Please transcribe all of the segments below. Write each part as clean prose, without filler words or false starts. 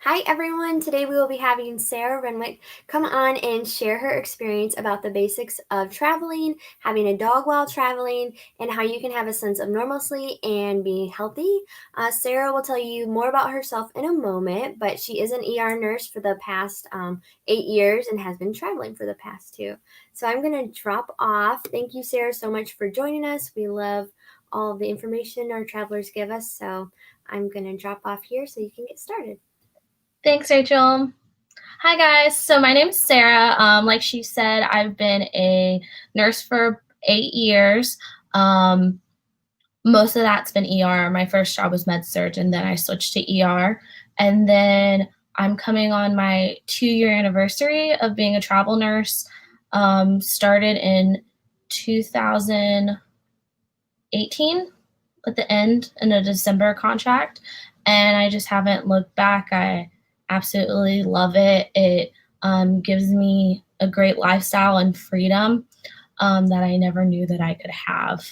Hi everyone, today we will be having Sara Renwick come on and share her experience about the basics of traveling, having a dog while traveling, and how you can have a sense of normalcy and be healthy. Sara will tell you more about herself in a moment, but she is an ER nurse for the past 8 years and has been traveling for the past two. So I'm going to drop off. Thank you, Sara, so much for joining us. We love all of the information our travelers give us, so I'm going to drop off here so you can get started. Thanks, Rachel. Hi, guys. So my name's Sarah. Like she said, I've been a nurse for 8 years. Most of that's been ER. My first job was med surg, and then I switched to ER. And then I'm coming on my 2-year anniversary of being a travel nurse. Started in 2018 at the end in a December contract, and I just haven't looked back. I absolutely love it. It gives me a great lifestyle and freedom that I never knew that I could have.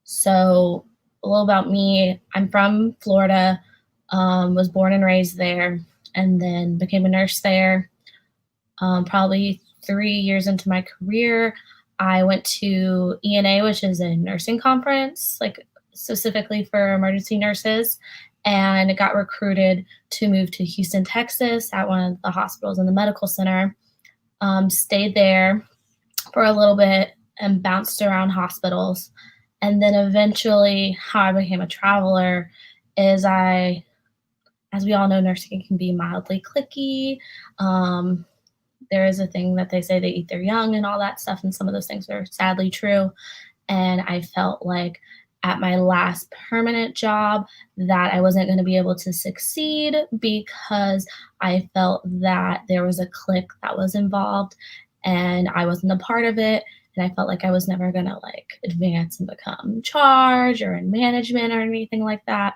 So a little about me. I'm from Florida, was born and raised there, and then became a nurse there. Probably 3 years into my career, I went to ENA, which is a nursing conference, like specifically for emergency nurses, and got recruited to move to Houston, Texas at one of the hospitals in the medical center. Stayed there for a little bit and bounced around hospitals. And then eventually how I became a traveler is as we all know, nursing can be mildly cliquey. There is a thing that they say they eat their young and all that stuff, and some of those things are sadly true. And I felt like at my last permanent job that I wasn't going to be able to succeed because I felt that there was a clique that was involved and I wasn't a part of it. And I felt like I was never going to advance and become in charge or in management or anything like that.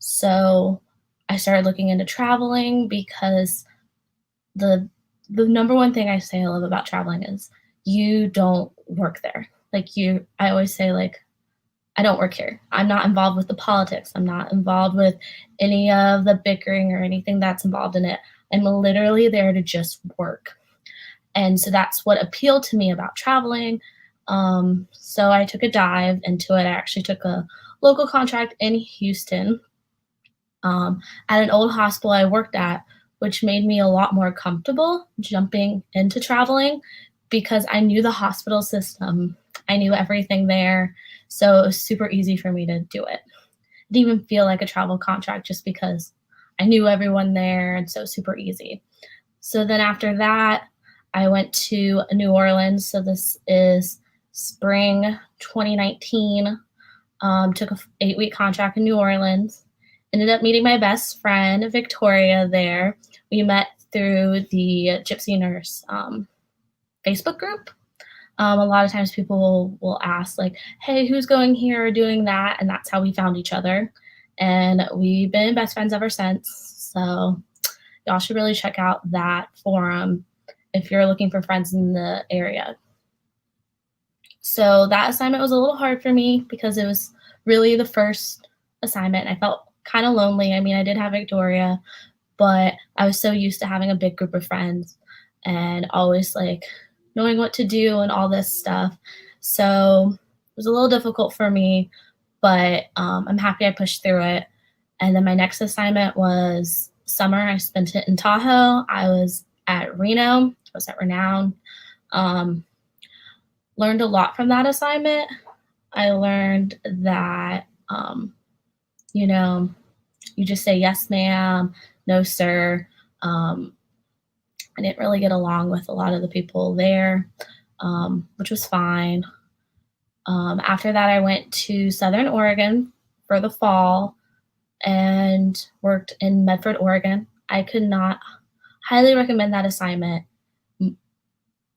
So I started looking into traveling because the number one thing I say I love about traveling is you don't work there. I always say, I don't work here. I'm not involved with the politics. I'm not involved with any of the bickering or anything that's involved in it. I'm literally there to just work. And so that's what appealed to me about traveling. So I took a dive into it. I actually took a local contract in Houston at an old hospital I worked at, which made me a lot more comfortable jumping into traveling because I knew the hospital system. I knew everything there. So it was super easy for me to do it. It didn't even feel like a travel contract just because I knew everyone there, and so super easy. So then after that, I went to New Orleans. So this is spring 2019. Took an 8-week contract in New Orleans. Ended up meeting my best friend, Victoria, there. We met through the Gypsy Nurse Facebook group. A lot of times people will ask, hey, who's going here or doing that? And that's how we found each other. And we've been best friends ever since. So y'all should really check out that forum if you're looking for friends in the area. So that assignment was a little hard for me because it was really the first assignment. I felt kind of lonely. I mean, I did have Victoria, but I was so used to having a big group of friends and always knowing what to do and all this stuff. So it was a little difficult for me, but I'm happy I pushed through it. And then my next assignment was summer. I spent it in Tahoe. I was at Reno. I was at Renown. Learned a lot from that assignment. I learned that, you just say yes, ma'am, no, sir. I didn't really get along with a lot of the people there, which was fine. After that, I went to Southern Oregon for the fall and worked in Medford, Oregon. I could not highly recommend that assignment.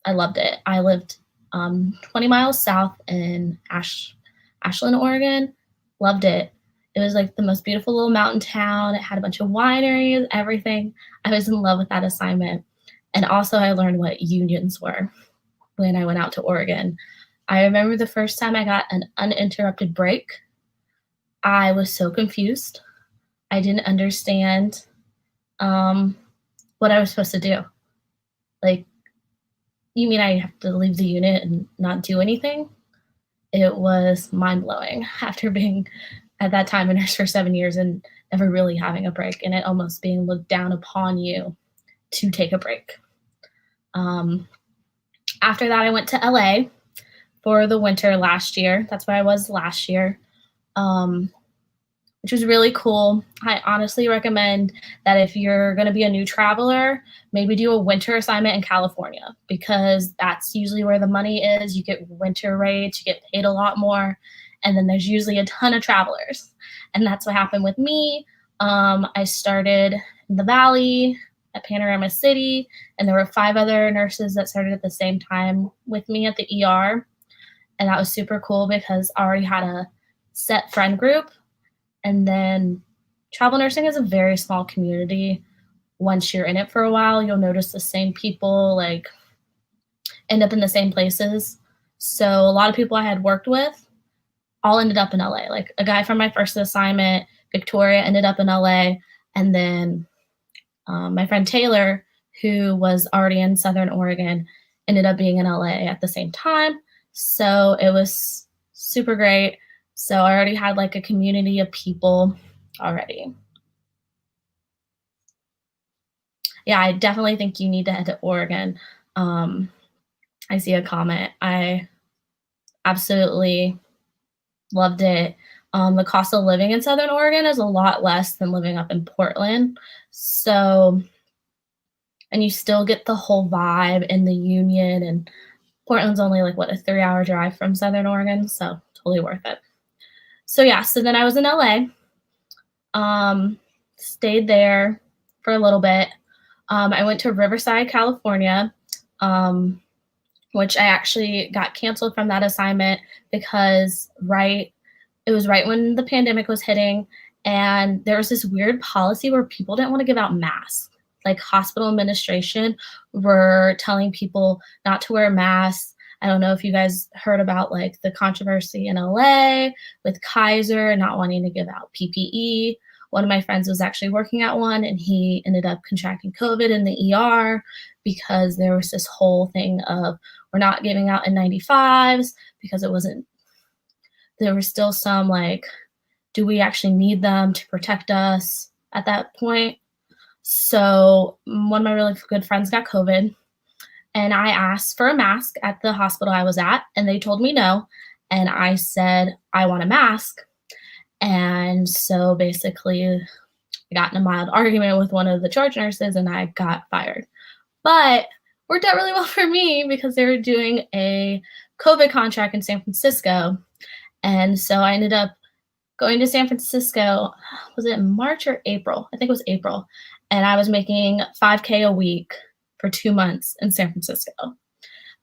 I loved it. I lived 20 miles south in Ashland, Oregon. Loved it. It was the most beautiful little mountain town. It had a bunch of wineries, everything. I was in love with that assignment. And also I learned what unions were when I went out to Oregon. I remember the first time I got an uninterrupted break. I was so confused. I didn't understand what I was supposed to do. Like, you mean I have to leave the unit and not do anything? It was mind blowing after being at that time a nurse for 7 years and never really having a break, and it almost being looked down upon you to take a break. Um, After that, I went to LA for the winter last year. That's where I was last year, um, which was really cool. I honestly recommend that if you're going to be a new traveler, maybe do a winter assignment in California because that's usually where the money is. You get winter rates, you get paid a lot more, and then there's usually a ton of travelers. And that's what happened with me. I started in the Valley at Panorama City, and there were 5 other nurses that started at the same time with me at the ER. And that was super cool because I already had a set friend group. And then travel nursing is a very small community. Once you're in it for a while, you'll notice the same people like end up in the same places. So a lot of people I had worked with all ended up in LA. Like a guy from my first assignment, Victoria, ended up in LA. And then my friend Taylor, who was already in Southern Oregon, ended up being in LA at the same time. So it was super great. So I already had like a community of people already. Yeah, I definitely think you need to head to Oregon. I see a comment. I absolutely loved it. The cost of living in Southern Oregon is a lot less than living up in Portland. So, and you still get the whole vibe in the Union, and Portland's only like what, a 3-hour drive from Southern Oregon, so totally worth it. So yeah, so then I was in LA, stayed there for a little bit. I went to Riverside, California, which I actually got canceled from that assignment because it was right when the pandemic was hitting, and there was this weird policy where people didn't want to give out masks. Like hospital administration were telling people not to wear masks. I don't know if you guys heard about like the controversy in LA with Kaiser not wanting to give out PPE. One of my friends was actually working at one and he ended up contracting COVID in the ER because there was this whole thing of we're not giving out N95s because there was still some like, do we actually need them to protect us at that point? So one of my really good friends got COVID, and I asked for a mask at the hospital I was at, and they told me no. And I said, I want a mask. And so basically, I got in a mild argument with one of the charge nurses, and I got fired. But worked out really well for me because they were doing a COVID contract in San Francisco. And so I ended up going to San Francisco. Was it March or April? I think it was April. And I was making $5K a week for 2 months in San Francisco.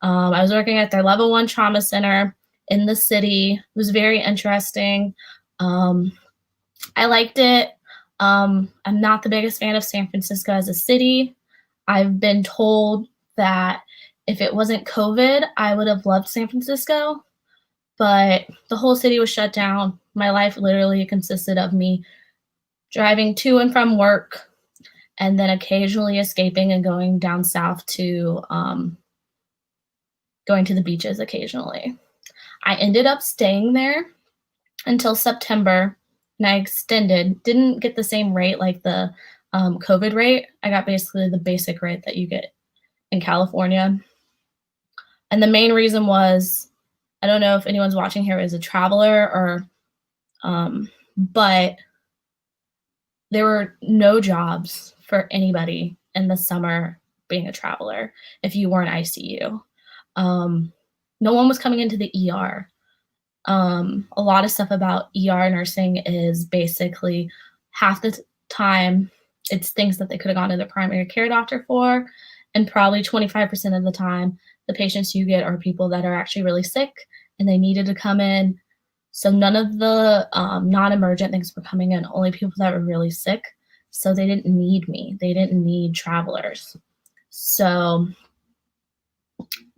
I was working at their level 1 trauma center in the city. It was very interesting. I liked it. I'm not the biggest fan of San Francisco as a city. I've been told that if it wasn't COVID, I would have loved San Francisco, but the whole city was shut down. My life literally consisted of me driving to and from work and then occasionally escaping and going down south to going to the beaches occasionally. I ended up staying there until September, and I didn't get the same rate like the COVID rate. I got basically the basic rate that you get in California. And the main reason was, I don't know if anyone's watching here is a traveler or, but there were no jobs for anybody in the summer being a traveler if you weren't ICU. No one was coming into the ER. A lot of stuff about ER nursing is basically half the time it's things that they could have gone to their primary care doctor for, and probably 25% of the time the patients you get are people that are actually really sick and they needed to come in. So none of the non-emergent things were coming in, only people that were really sick. So they didn't need me. They didn't need travelers. So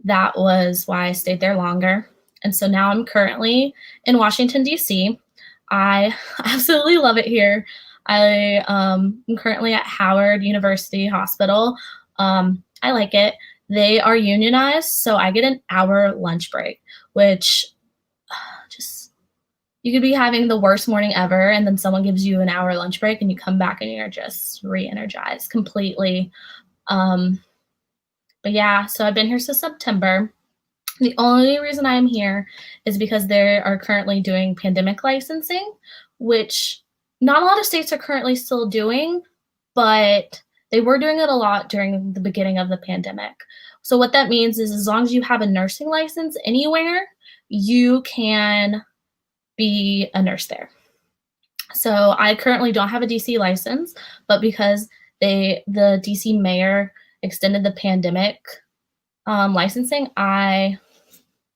that was why I stayed there longer. And so now I'm currently in Washington, D.C. I absolutely love it here. am currently at Howard University Hospital. I like it. They are unionized, so I get an hour lunch break, which just you could be having the worst morning ever, and then someone gives you an hour lunch break, and you come back and you're just re-energized completely. But yeah, so I've been here since September. The only reason I'm here is because they are currently doing pandemic licensing, which not a lot of states are currently still doing, but they were doing it a lot during the beginning of the pandemic. So what that means is as long as you have a nursing license anywhere, you can be a nurse there. So I currently don't have a DC license, but because the DC mayor extended the pandemic licensing, I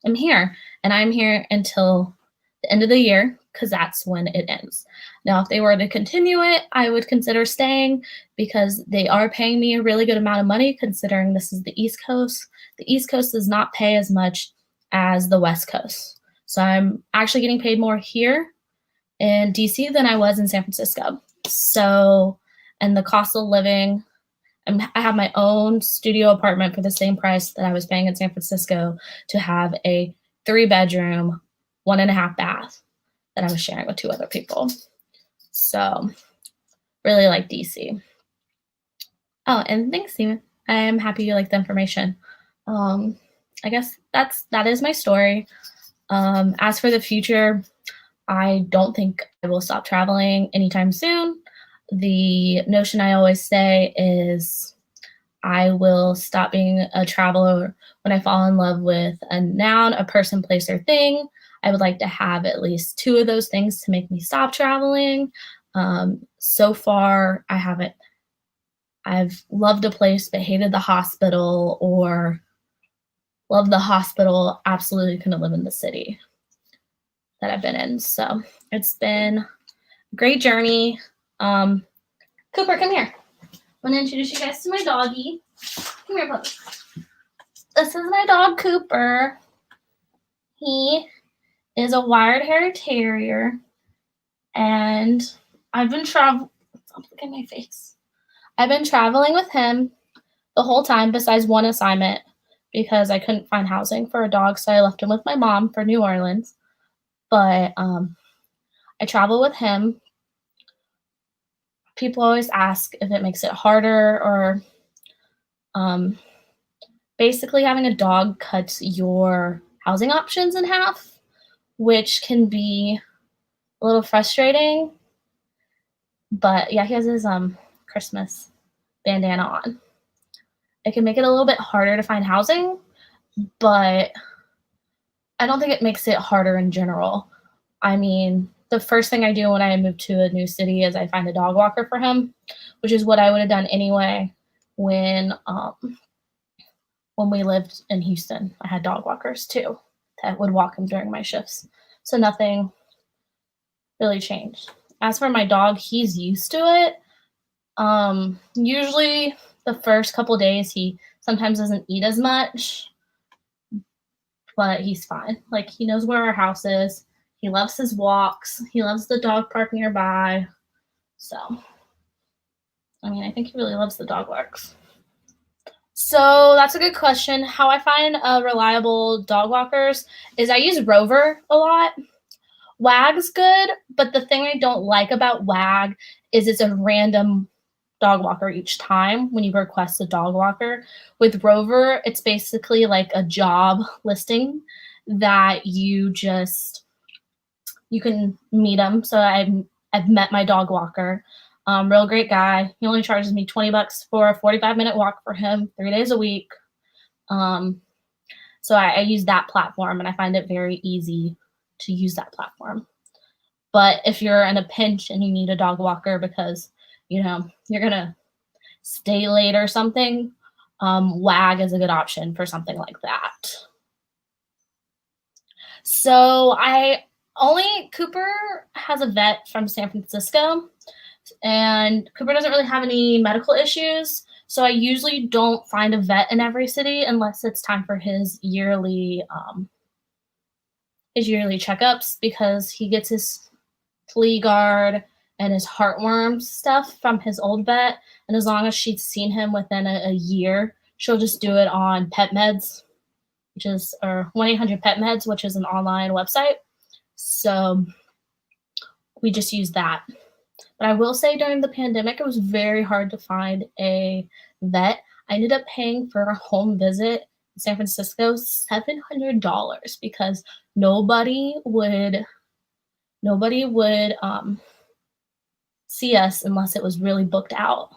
am here, and I'm here until the end of the year because that's when it ends. Now, if they were to continue it, I would consider staying because they are paying me a really good amount of money considering this is the East Coast. The East Coast does not pay as much as the West Coast. So I'm actually getting paid more here in DC than I was in San Francisco. So, and the cost of living, I have my own studio apartment for the same price that I was paying in San Francisco to have a 3-bedroom, 1.5 bath that I was sharing with 2 other people. So really like DC. Oh, and thanks, Steven. I am happy you like the information. I guess that is my story. As for the future, I don't think I will stop traveling anytime soon. The notion I always say is I will stop being a traveler when I fall in love with a noun, a person, place, or thing. I would like to have at least 2 of those things to make me stop traveling. So far, I haven't. I've loved a place but hated the hospital, or loved the hospital, absolutely couldn't live in the city that I've been in. So it's been a great journey. Cooper, come here. I want to introduce you guys to my doggy. Come here, puppy. This is my dog, Cooper. He is a wire-haired terrier, and I've been traveling. Look at my face. I've been traveling with him the whole time, besides one assignment, because I couldn't find housing for a dog, so I left him with my mom for New Orleans. But I travel with him. People always ask if it makes it harder, or basically having a dog cuts your housing options in half, which can be a little frustrating. But yeah, he has his Christmas bandana on. It can make it a little bit harder to find housing, but I don't think it makes it harder in general. I mean, the first thing I do when I move to a new city is I find a dog walker for him, which is what I would have done anyway when we lived in Houston. I had dog walkers too that would walk him during my shifts. So nothing really changed. As for my dog, he's used to it. Usually the first couple days he sometimes doesn't eat as much, but he's fine. Like, he knows where our house is. He loves his walks. He loves the dog park nearby. So, I mean, I think he really loves the dog walks. So that's a good question. How I find reliable dog walkers is I use Rover a lot. Wag's good, but the thing I don't like about Wag is it's a random dog walker each time when you request a dog walker. With Rover, it's basically like a job listing that you can meet them. So I've met my dog walker. Real great guy. He only charges me $20 for a 45-minute walk for him 3 days a week. So I use that platform, and I find it very easy to use that platform. But if you're in a pinch and you need a dog walker because, you're going to stay late or something, Wag is a good option for something like that. So Cooper has a vet from San Francisco, and Cooper doesn't really have any medical issues. So I usually don't find a vet in every city unless it's time for his yearly checkups, because he gets his flea guard and his heartworm stuff from his old vet. And as long as she's seen him within a year, she'll just do it on Pet Meds, which is or 1-800 Pet Meds, which is an online website. So we just use that. But I will say during the pandemic, it was very hard to find a vet. I ended up paying for a home visit in San Francisco $700 because nobody would see us unless it was really booked out.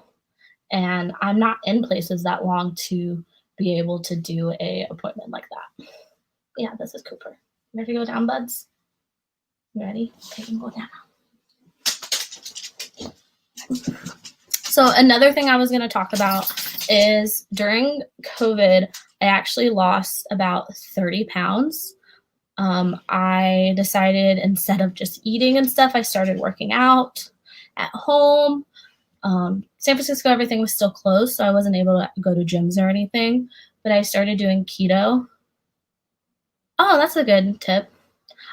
And I'm not in places that long to be able to do a appointment like that. Yeah, this is Cooper. Ready to go down, buds? You ready? Okay, you can go down. So another thing I was going to talk about is during COVID, I actually lost about 30 pounds. I decided instead of just eating and stuff, I started working out at home. San Francisco, everything was still closed, so I wasn't able to go to gyms or anything, but I started doing keto. Oh, that's a good tip.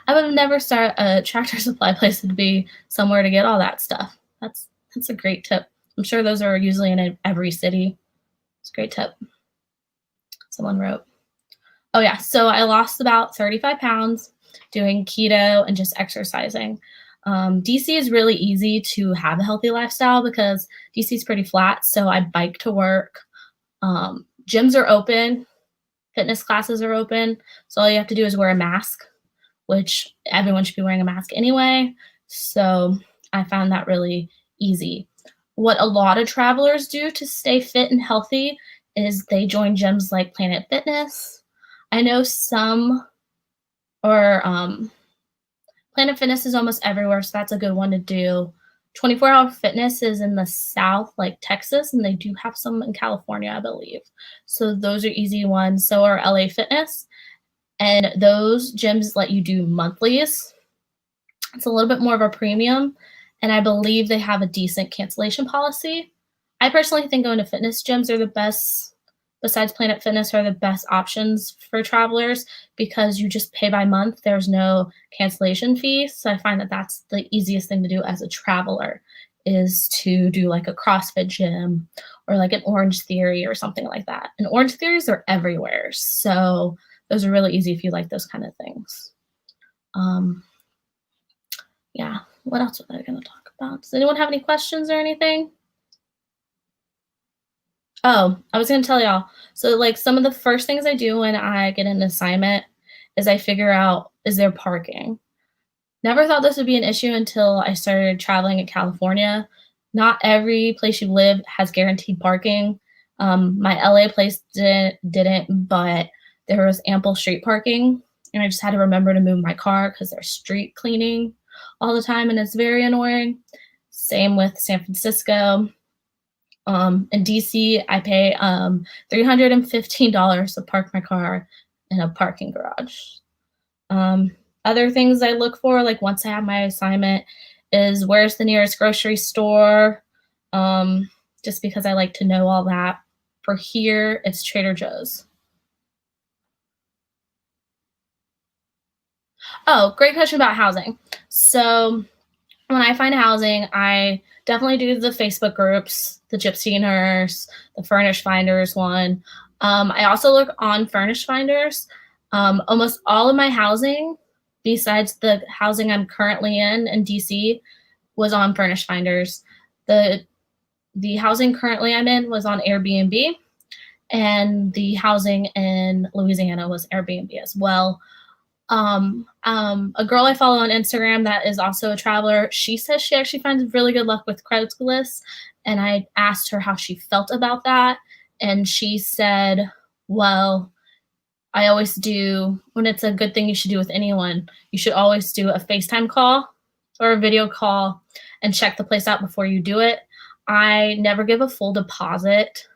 I would have never start a Tractor Supply place would be somewhere to get all that stuff. That's a great tip. I'm sure those are usually in every city. It's a great tip. Someone wrote. Oh yeah, so I lost about 35 pounds doing keto and just exercising. DC is really easy to have a healthy lifestyle because DC is pretty flat, so I bike to work. Gyms are open, fitness classes are open, so all you have to do is wear a mask, which everyone should be wearing a mask anyway. So I found that really easy. What a lot of travelers do to stay fit and healthy is they join gyms like Planet Fitness. I know some, or Planet Fitness is almost everywhere, so that's a good one to do. 24-Hour Fitness is in the South, like Texas, and they do have some in California, I believe. So those are easy ones. So are LA Fitness. And those gyms let you do monthlies. It's a little bit more of a premium, and I believe they have a decent cancellation policy. I personally think going to fitness gyms are the best, besides Planet Fitness, are the best options for travelers because you just pay by month. There's no cancellation fee. So I find that that's the easiest thing to do as a traveler is to do like a CrossFit gym or like an Orange Theory or something like that. And Orange Theories are everywhere. So those are really easy if you like those kind of things. Yeah, what else was I going to talk about? Does anyone have any questions or anything? Oh, I was going to tell y'all. So, like, some of the first things I do when I get an assignment is I figure out, is there parking? Never thought this would be an issue until I started traveling in California. Not every place you live has guaranteed parking. My LA place didn't, but there was ample street parking, and I just had to remember to move my car because they're street cleaning all the time, and it's very annoying. Same with San Francisco. In DC, I pay $315 to park my car in a parking garage. Other things I look for, like once I have my assignment, is where's the nearest grocery store, just because I like to know all that. For here, it's Trader Joe's. Oh, great question about housing. So when I find housing, I definitely do the Facebook groups, the Gypsy Nurse, the Furnish Finders one. I also look on Furnish Finders. Almost all of my housing, besides the housing I'm currently in DC, was on Furnish Finders. The housing currently I'm in was on Airbnb, and the housing in Louisiana was Airbnb as well. A girl I follow on Instagram that is also a traveler, she says she actually finds really good luck with Craigslist, and I asked her how she felt about that, and she said, well, I always do, when it's a good thing you should do with anyone, you should always do a FaceTime call or a video call and check the place out before you do it. I never give a full deposit.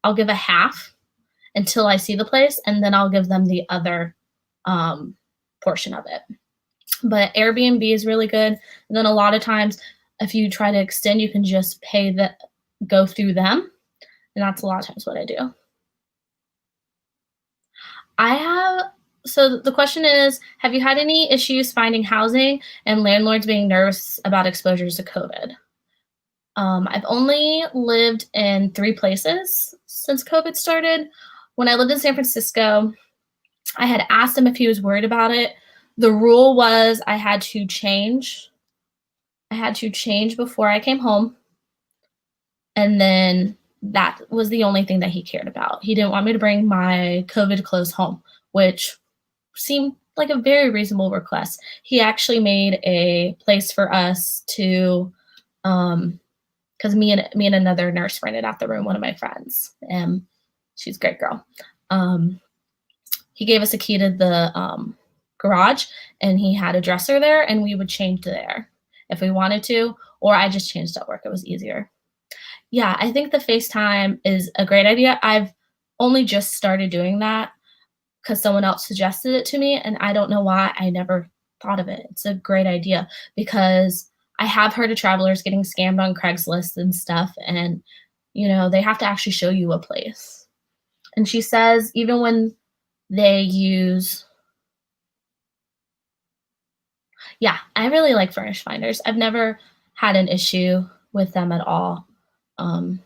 I'll give a half until I see the place, and then I'll give them the other portion of it. But Airbnb is really good. And then a lot of times, if you try to extend, you can just go through them. And that's a lot of times what I do. So the question is, have you had any issues finding housing and landlords being nervous about exposures to COVID? I've only lived in 3 places since COVID started. When I lived in San Francisco, I had asked him if he was worried about it. The rule was I had to change. I had to change before I came home, and then that was the only thing that he cared about. He didn't want me to bring my COVID clothes home, which seemed like a very reasonable request. He actually made a place for us to, because me and another nurse rented out the room, one of my friends, and she's a great girl. Um, he gave us a key to the garage, and he had a dresser there, and we would change there if we wanted to, or I just changed at work. It was easier. Yeah, I think the FaceTime is a great idea. I've only just started doing that because someone else suggested it to me, and I don't know why I never thought of it. It's a great idea because I have heard of travelers getting scammed on Craigslist and stuff, and they have to actually show you a place. And she says even when they use, yeah, I really like Furnish Finders. I've never had an issue with them at all. Um,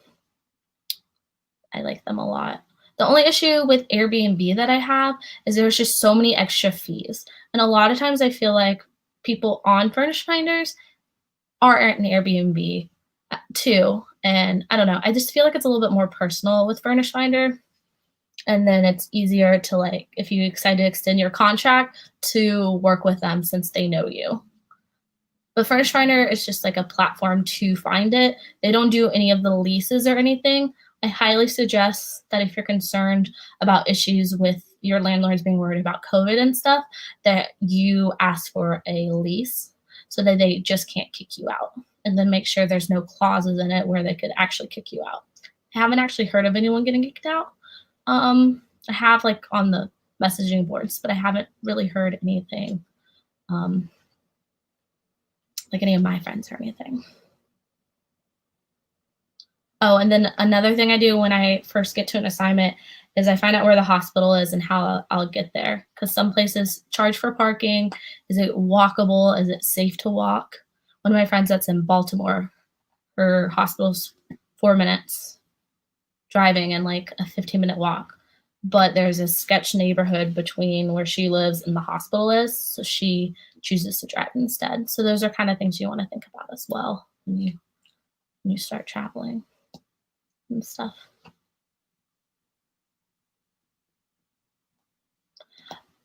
I like them a lot. The only issue with Airbnb that I have is there's just so many extra fees. And a lot of times I feel like people on Furnish Finders are in Airbnb too. And I don't know, I just feel like it's a little bit more personal with Furnish Finder. And then it's easier to, like, if you decide to extend your contract, to work with them since they know you. But Furnish Finder is just like a platform to find it. They don't do any of the leases or anything. I highly suggest that if you're concerned about issues with your landlords being worried about COVID and stuff, that you ask for a lease so that they just can't kick you out. And then make sure there's no clauses in it where they could actually kick you out. I haven't actually heard of anyone getting kicked out. I have, like, on the messaging boards, but I haven't really heard anything, like any of my friends or anything. Oh, and then another thing I do when I first get to an assignment is I find out where the hospital is and how I'll get there. Because some places charge for parking. Is it walkable? Is it safe to walk? One of my friends that's in Baltimore, her hospital's 4 minutes driving and like a 15-minute walk. But there's a sketch neighborhood between where she lives and the hospital is, so she chooses to drive instead. So those are kind of things you want to think about as well when you start traveling and stuff.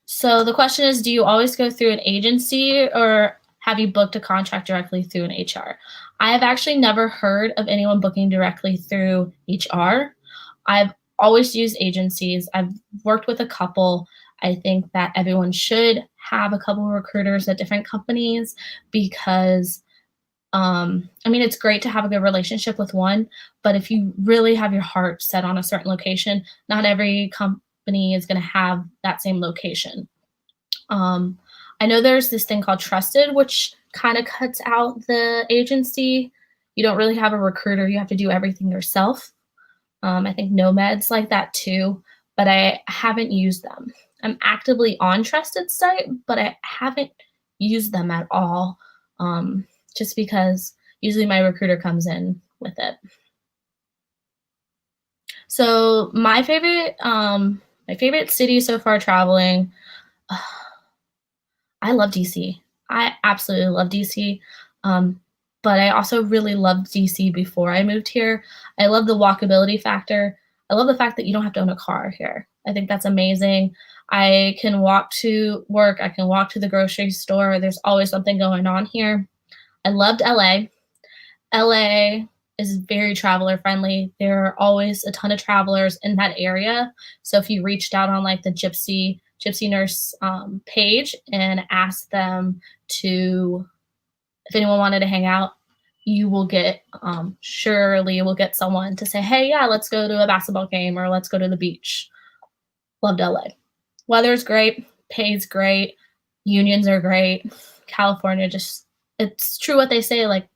So the question is, do you always go through an agency or have you booked a contract directly through an HR? I have actually never heard of anyone booking directly through HR. I've always used agencies. I've worked with a couple. I think that everyone should have a couple of recruiters at different companies because it's great to have a good relationship with one, but if you really have your heart set on a certain location, not every company is going to have that same location. I know there's this thing called Trusted, which kind of cuts out the agency. You don't really have a recruiter. You have to do everything yourself. I think Nomad's like that too, but I haven't used them. I'm actively on Trusted site, but I haven't used them at all. Just because usually my recruiter comes in with it. So my favorite city so far traveling, I love DC. I absolutely love DC. But I also really loved DC before I moved here. I love the walkability factor. I love the fact that you don't have to own a car here. I think that's amazing. I can walk to work. I can walk to the grocery store. There's always something going on here. I loved LA. LA is very traveler friendly. There are always a ton of travelers in that area. So if you reached out on like the Gypsy Nurse page and asked them to, if anyone wanted to hang out, you will get, surely will get someone to say, hey, yeah, let's go to a basketball game or let's go to the beach. Loved LA. Weather's great, pay's great, unions are great. California just, it's true what they say, like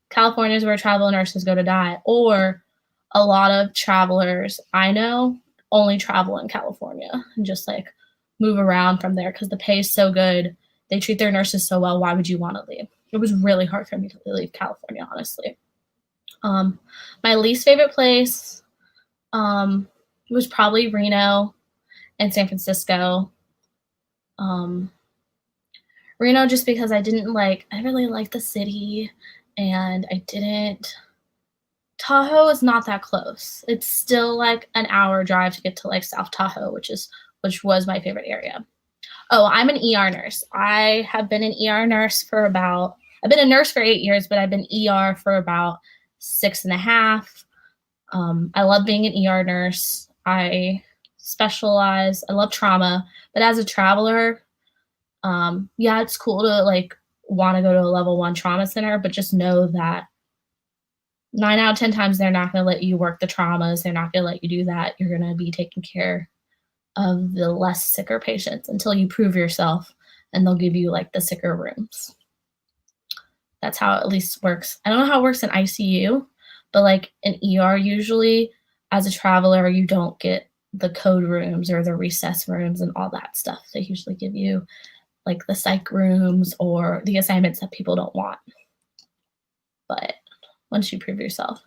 California is where travel nurses go to die, or a lot of travelers I know only travel in California and just like move around from there because the pay is so good. They treat their nurses so well. Why would you want to leave? It was really hard for me to leave California, honestly. My least favorite place was probably Reno and San Francisco. Reno just because I really like the city, and Tahoe is not that close. It's still like an hour drive to get to like South Tahoe, which was my favorite area. Oh, I'm an ER nurse. I have been an ER nurse I've been a nurse for 8 years, but I've been ER for about 6.5. I love being an ER nurse. I love trauma, but as a traveler, yeah, it's cool to like want to go to a level 1 trauma center, but just know that 9 out of 10 times they're not going to let you work the traumas. They're not going to let you do that. You're going to be taking care of the less sicker patients until you prove yourself, and they'll give you like the sicker rooms. That's how it at least works. I don't know how it works in ICU, but like in ER, usually as a traveler, you don't get the code rooms or the recess rooms and all that stuff. They usually give you like the psych rooms or the assignments that people don't want. But once you prove yourself.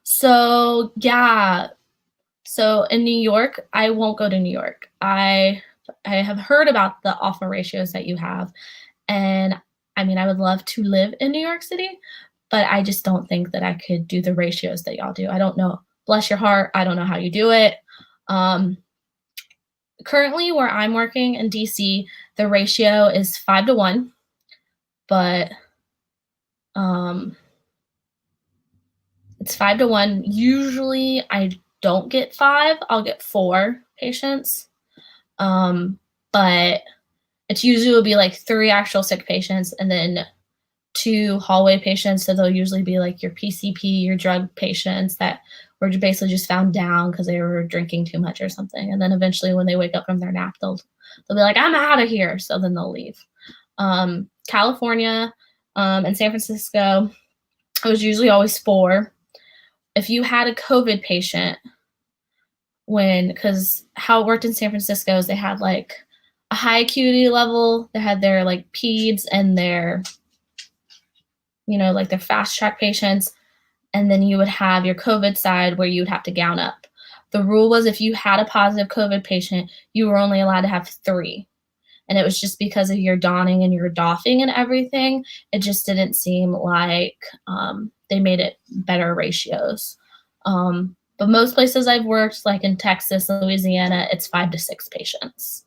So yeah. So in New York, I won't go to New York. I have heard about the awful ratios that you have. And I mean, I would love to live in New York City, but I just don't think that I could do the ratios that y'all do. I don't know. Bless your heart. I don't know how you do it. Currently, where I'm working in DC, the ratio is 5-1, but it's 5-1. Usually, I don't get 5. I'll get 4 patients. But it's usually will be like 3 actual sick patients and then 2 hallway patients. So they'll usually be like your PCP, your drug patients that were basically just found down because they were drinking too much or something. And then eventually when they wake up from their nap, they'll be like, I'm out of here. So then they'll leave. California and San Francisco, it was usually always 4. If you had a COVID patient, because how it worked in San Francisco is they had like a high acuity level, they had their like peds and their, like their fast track patients. And then you would have your COVID side where you would have to gown up. The rule was if you had a positive COVID patient, you were only allowed to have 3. And it was just because of your donning and your doffing and everything. It just didn't seem like they made it better ratios. But most places I've worked, like in Texas and Louisiana, it's 5 to 6 patients,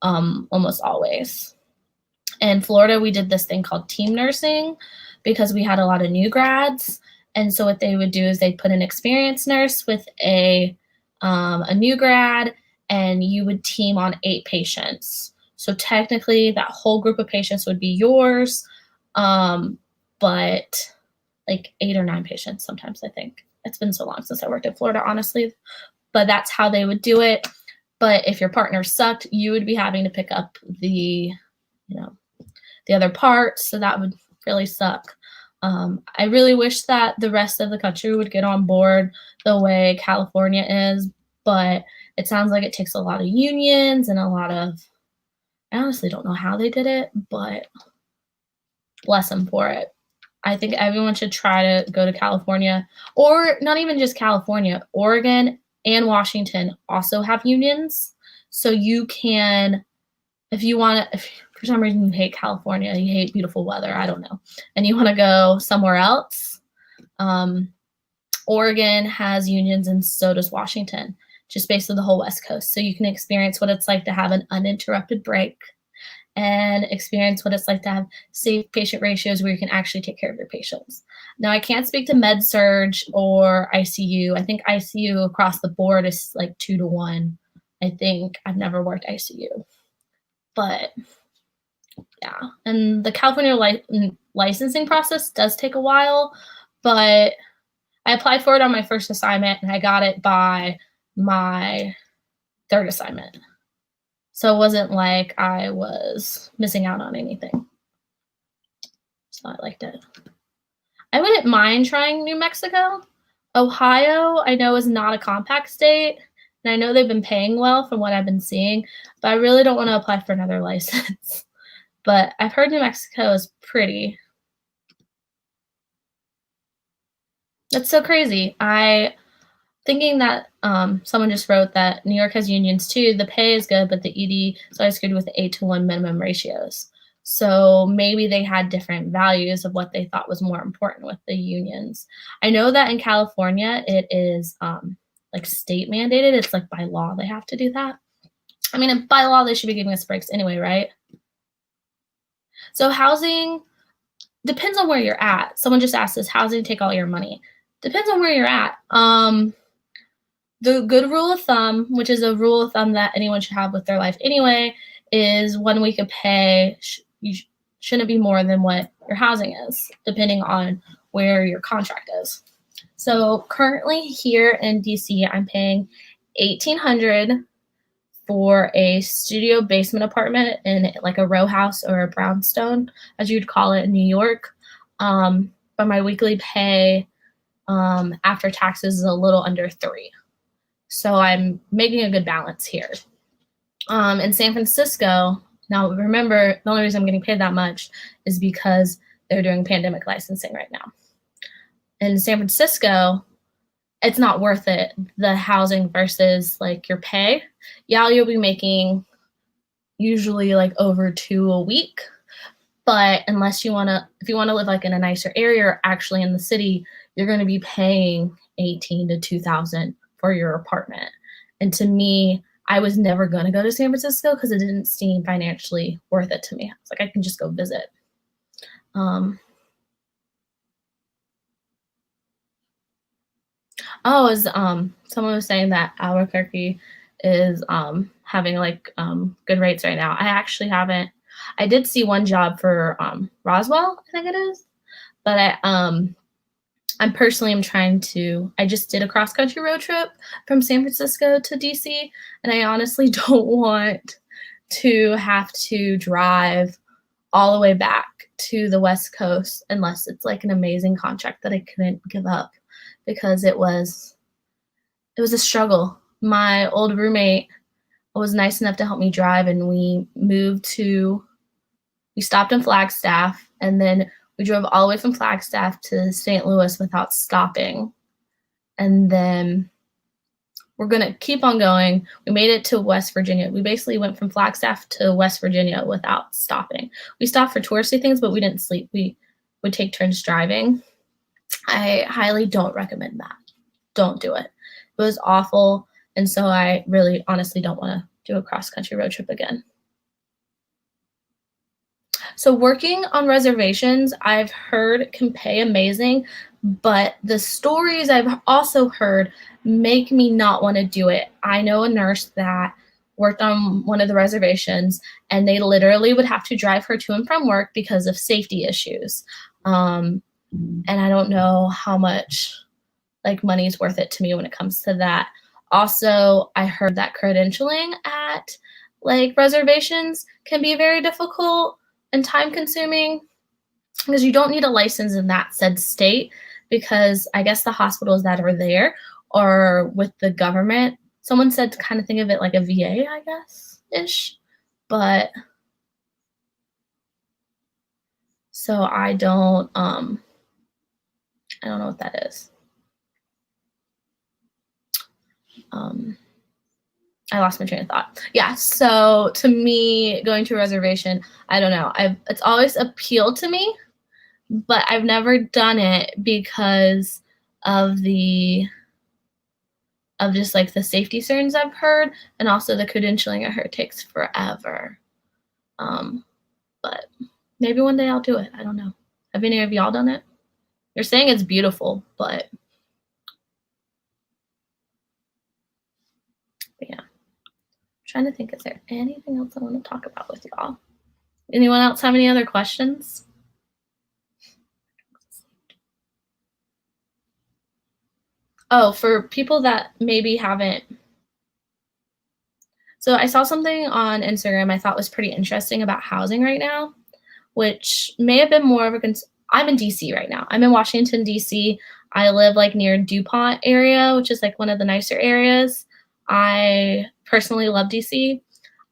almost always. In Florida, we did this thing called team nursing because we had a lot of new grads. And so what they would do is they'd put an experienced nurse with a new grad, and you would team on 8 patients. So technically, that whole group of patients would be yours, but like 8 or 9 patients sometimes, I think. It's been so long since I worked in Florida, honestly. But that's how they would do it. But if your partner sucked, you would be having to pick up the other parts. So that would really suck. I really wish that the rest of the country would get on board the way California is. But it sounds like it takes a lot of unions and I honestly don't know how they did it, but bless them for it. I think everyone should try to go to California, or not even just California. Oregon and Washington also have unions. So you can, if for some reason you hate California, you hate beautiful weather, I don't know, and you want to go somewhere else, Oregon has unions and so does Washington, just basically the whole West Coast. So you can experience what it's like to have an uninterrupted break and experience what it's like to have safe patient ratios where you can actually take care of your patients. Now, I can't speak to med surge or ICU. I think ICU across the board is like 2-1. I think I've never worked ICU. But yeah, and the California licensing process does take a while, but I applied for it on my first assignment and I got it by my 3rd assignment. So it wasn't like I was missing out on anything. So I liked it. I wouldn't mind trying New Mexico. Ohio, I know, is not a compact state. And I know they've been paying well from what I've been seeing, but I really don't want to apply for another license. But I've heard New Mexico is pretty. That's so crazy. I thinking that someone just wrote that New York has unions too. The pay is good, but the ED is always good with the 8-to-1 minimum ratios. So maybe they had different values of what they thought was more important with the unions. I know that in California, it is like state mandated. It's like by law they have to do that. I mean, by law they should be giving us breaks anyway, right? So housing depends on where you're at. Someone just asked, does housing take all your money? Depends on where you're at. The good rule of thumb, which is a rule of thumb that anyone should have with their life anyway, is 1 week of pay shouldn't be more than what your housing is, depending on where your contract is. So currently here in DC, I'm paying $1,800 for a studio basement apartment in like a row house or a brownstone, as you'd call it in New York. But my weekly pay after taxes is a little under $3. So I'm making a good balance here. In San Francisco, now remember, the only reason I'm getting paid that much is because they're doing pandemic licensing right now. In San Francisco, it's not worth it, the housing versus like your pay. Yeah, you'll be making usually like over $2 a week, but if you want to live like in a nicer area or actually in the city, you're going to be paying $1,800 to $2,000 for your apartment. And to me, I was never going to go to San Francisco because it didn't seem financially worth it to me. I was like, I can just go visit. Someone was saying that Albuquerque is having like good rates right now. I actually haven't. I did see one job for Roswell, I think it is, but I'm personally am trying to. I just did a cross country road trip from San Francisco to DC, and I honestly don't want to have to drive all the way back to the West Coast unless it's like an amazing contract that I couldn't give up, because it was a struggle. My old roommate was nice enough to help me drive, and we stopped in Flagstaff, and then we drove all the way from Flagstaff to St. Louis without stopping. And then we're going to keep on going. We made it to West Virginia. We basically went from Flagstaff to West Virginia without stopping. We stopped for touristy things, but we didn't sleep. We would take turns driving. I highly don't recommend that. Don't do it. It was awful. And so I really honestly don't want to do a cross-country road trip again. So working on reservations, I've heard can pay amazing, but the stories I've also heard make me not want to do it. I know a nurse that worked on one of the reservations, and they literally would have to drive her to and from work because of safety issues. And I don't know how much like money is worth it to me when it comes to that. Also, I heard that credentialing at like reservations can be very difficult and time consuming because you don't need a license in that said state, because I guess the hospitals that are there are with the government. Someone said to kind of think of it like a VA, I guess, ish. But so I don't know what that is. I lost my train of thought. Yeah, so to me, going to a reservation, I don't know. It's always appealed to me, but I've never done it because of just like the safety concerns I've heard, and also the credentialing I heard takes forever. But maybe one day I'll do it. I don't know. Have any of y'all done it? You're saying it's beautiful, but yeah. Trying to think, is there anything else I want to talk about with y'all? Anyone else have any other questions? Oh, for people that maybe haven't. So I saw something on Instagram I thought was pretty interesting about housing right now, which may have been more of a I'm in DC right now. I'm in Washington, DC. I live like near DuPont area, which is like one of the nicer areas. I personally love DC.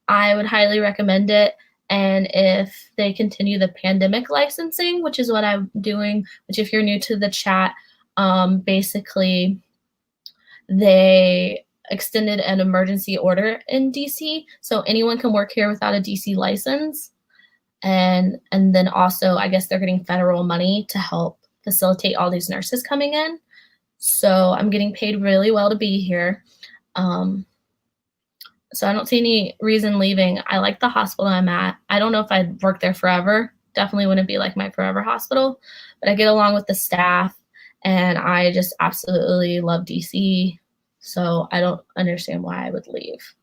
I would highly recommend it. And if they continue the pandemic licensing, which is what I'm doing, which if you're new to the chat, basically they extended an emergency order in DC, so anyone can work here without a DC license. And then also, I guess they're getting federal money to help facilitate all these nurses coming in. So I'm getting paid really well to be here. So I don't see any reason leaving. I like the hospital I'm at. I don't know if I'd work there forever. Definitely wouldn't be like my forever hospital, but I get along with the staff and I just absolutely love DC. So I don't understand why I would leave.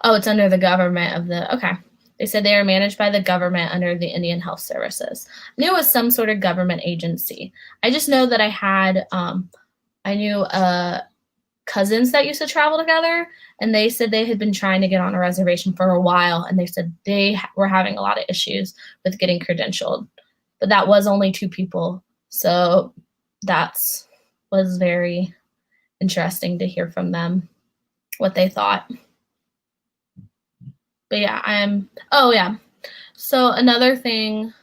Oh, it's under the government of the, okay. They said they are managed by the government under the Indian Health Services. I knew it was some sort of government agency. I just know that I knew cousins that used to travel together, and they said they had been trying to get on a reservation for a while, and they said they were having a lot of issues with getting credentialed. But that was only 2 people, so that's was very interesting to hear from them what they thought. But yeah, oh yeah. So another thing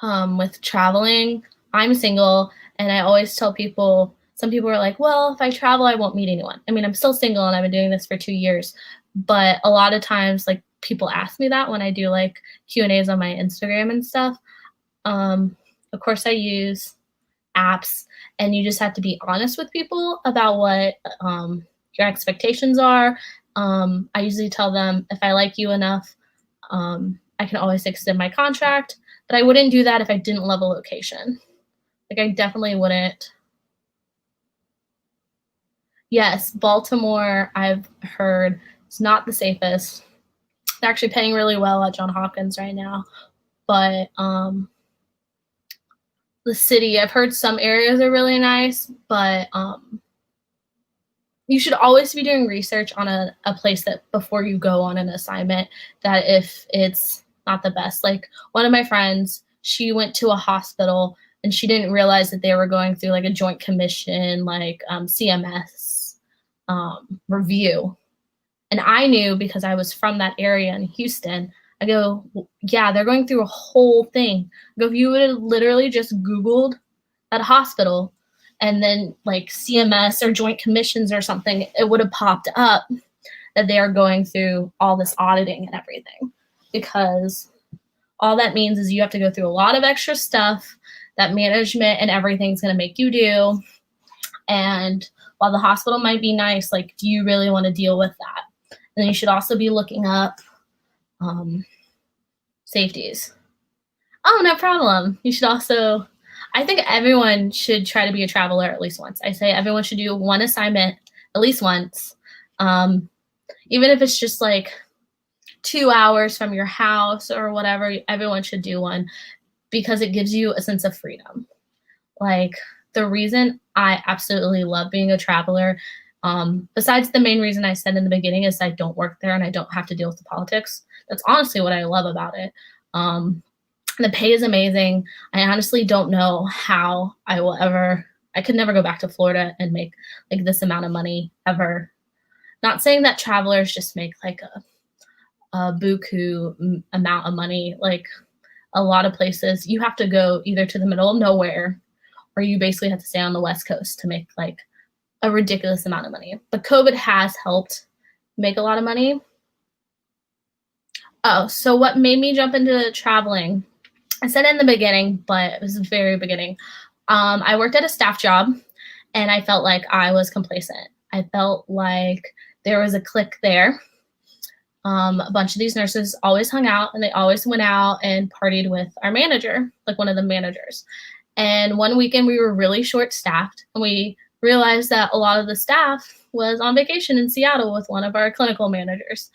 with traveling, I'm single, and I always tell people, some people are like, well, if I travel, I won't meet anyone. I mean, I'm still single and I've been doing this for 2 years, but a lot of times, like, people ask me that when I do like Q&As on my Instagram and stuff. Of course, I use apps, and you just have to be honest with people about what your expectations are. I usually tell them if I like you enough, I can always extend my contract, but I wouldn't do that if I didn't love a location. Like, I definitely wouldn't. Yes, Baltimore, I've heard, is not the safest. They're actually paying really well at Johns Hopkins right now, but the city, I've heard some areas are really nice, but you should always be doing research on a place that before you go on an assignment, that if it's not the best. Like, one of my friends, she went to a hospital and she didn't realize that they were going through like a joint commission, like CMS review. And I knew because I was from that area in Houston. I go, yeah, they're going through a whole thing. I go, if you would have literally just Googled that hospital and then like CMS or Joint Commissions or something, it would have popped up that they are going through all this auditing and everything. Because all that means is you have to go through a lot of extra stuff that management and everything's going to make you do. And while the hospital might be nice, like, do you really want to deal with that? And you should also be looking up safeties. Oh, no problem. You should also, I think everyone should try to be a traveler at least once. I say everyone should do one assignment at least once. Even if it's just like 2 hours from your house or whatever, everyone should do one because it gives you a sense of freedom. Like, the reason I absolutely love being a traveler, besides the main reason I said in the beginning, is I don't work there and I don't have to deal with the politics. That's honestly what I love about it. The pay is amazing. I honestly don't know how I could never go back to Florida and make like this amount of money ever. Not saying that travelers just make like a buku amount of money. Like, a lot of places you have to go either to the middle of nowhere or you basically have to stay on the West Coast to make like a ridiculous amount of money. But COVID has helped make a lot of money. Oh, so what made me jump into traveling? I said it in the beginning, but it was the very beginning. I worked at a staff job and I felt like I was complacent. I felt like there was a clique there. A bunch of these nurses always hung out and they always went out and partied with our manager, like one of the managers. And one weekend we were really short staffed and we realized that a lot of the staff was on vacation in Seattle with one of our clinical managers.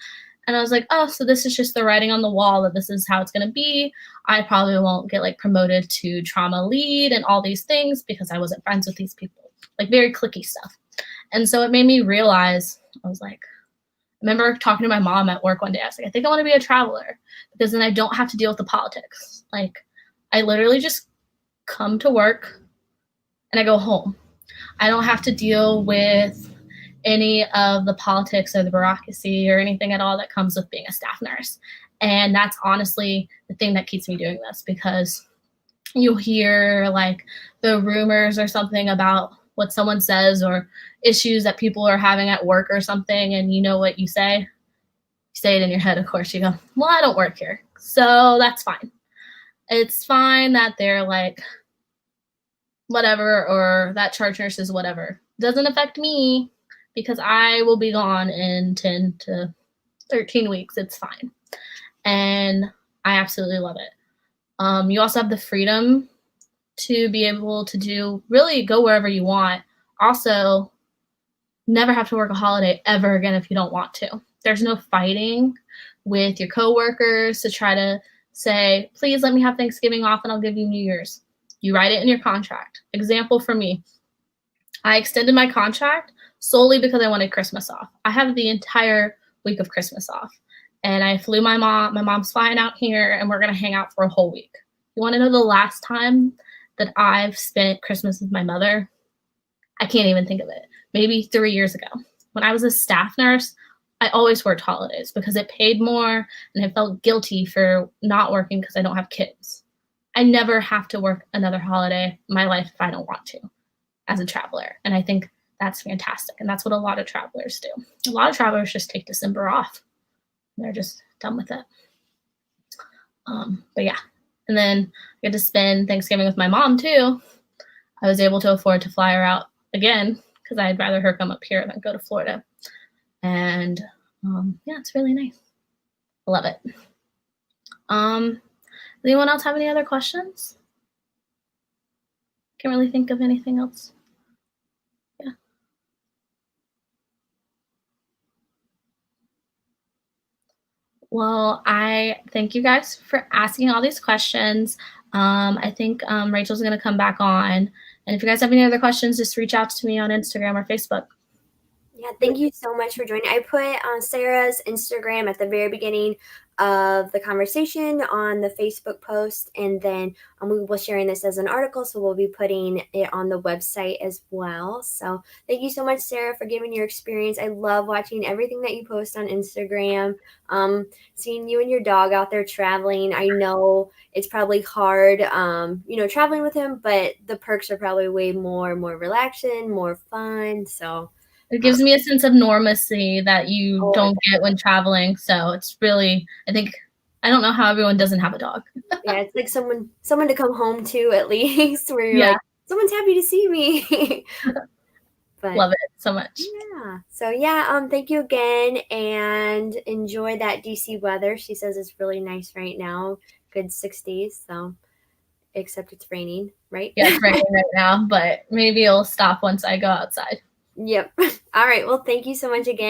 And I was like, oh, so this is just the writing on the wall that this is how it's going to be. I probably won't get like promoted to trauma lead and all these things because I wasn't friends with these people, like very cliquey stuff. And so it made me realize, I was like, I remember talking to my mom at work one day. I was like, I think I want to be a traveler because then I don't have to deal with the politics. Like, I literally just come to work and I go home. I don't have to deal with any of the politics or the bureaucracy or anything at all that comes with being a staff nurse. And that's honestly the thing that keeps me doing this, because you'll hear like the rumors or something about what someone says or issues that people are having at work or something, and you know what you say? You say it in your head, of course. You go, well, I don't work here, so that's fine. It's fine that they're like whatever, or that charge nurse is whatever. Doesn't affect me because I will be gone in 10 to 13 weeks. It's fine. And I absolutely love it. You also have the freedom to be able to really go wherever you want. Also, never have to work a holiday ever again if you don't want to. There's no fighting with your coworkers to try to say, please let me have Thanksgiving off and I'll give you New Year's. You write it in your contract. Example for me, I extended my contract solely because I wanted Christmas off. I have the entire week of Christmas off. And I flew my mom. My mom's flying out here, and we're going to hang out for a whole week. You want to know the last time that I've spent Christmas with my mother? I can't even think of it. Maybe 3 years ago. When I was a staff nurse, I always worked holidays because it paid more, and I felt guilty for not working because I don't have kids. I never have to work another holiday in my life if I don't want to as a traveler. And I think that's fantastic. And that's what a lot of travelers do. A lot of travelers just take December off. They're just done with it. But yeah. And then I get to spend Thanksgiving with my mom too. I was able to afford to fly her out again because I'd rather her come up here than go to Florida. And yeah, it's really nice. I love it. Does anyone else have any other questions? Can't really think of anything else. Yeah. Well, I thank you guys for asking all these questions. I think Rachel's going to come back on. And if you guys have any other questions, just reach out to me on Instagram or Facebook. Yeah, thank you so much for joining. I put Sarah's Instagram at the very beginning of the conversation on the Facebook post, and then we will be sharing this as an article, so we'll be putting it on the website as well. So thank you so much, Sarah, for giving your experience. I love watching everything that you post on Instagram. Seeing you and your dog out there traveling, I know it's probably hard, traveling with him, but the perks are probably way more relaxing, more fun. So it gives me a sense of normalcy that you don't get when traveling. So it's really, I don't know how everyone doesn't have a dog. Yeah, it's like someone to come home to at least, where you're like, someone's happy to see me. But love it so much. Yeah. So yeah, thank you again, and enjoy that DC weather. She says it's really nice right now, good 60s. So, except it's raining, right? Yeah, it's raining right now, but maybe it'll stop once I go outside. Yep. All right. Well, thank you so much again.